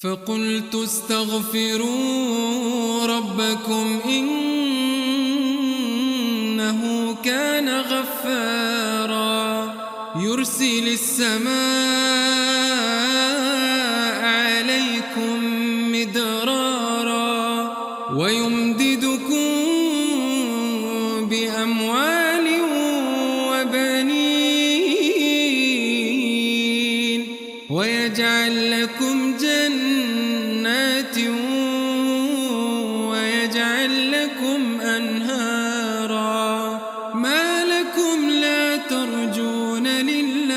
فقلت استغفروا ربكم إنه كان غفارا يرسل السماء عليكم مدرارا ويمددكم بأموال وبنين ويجعل لكم جنات ويجعل لكم أنهارا ما لكم لا ترجون لله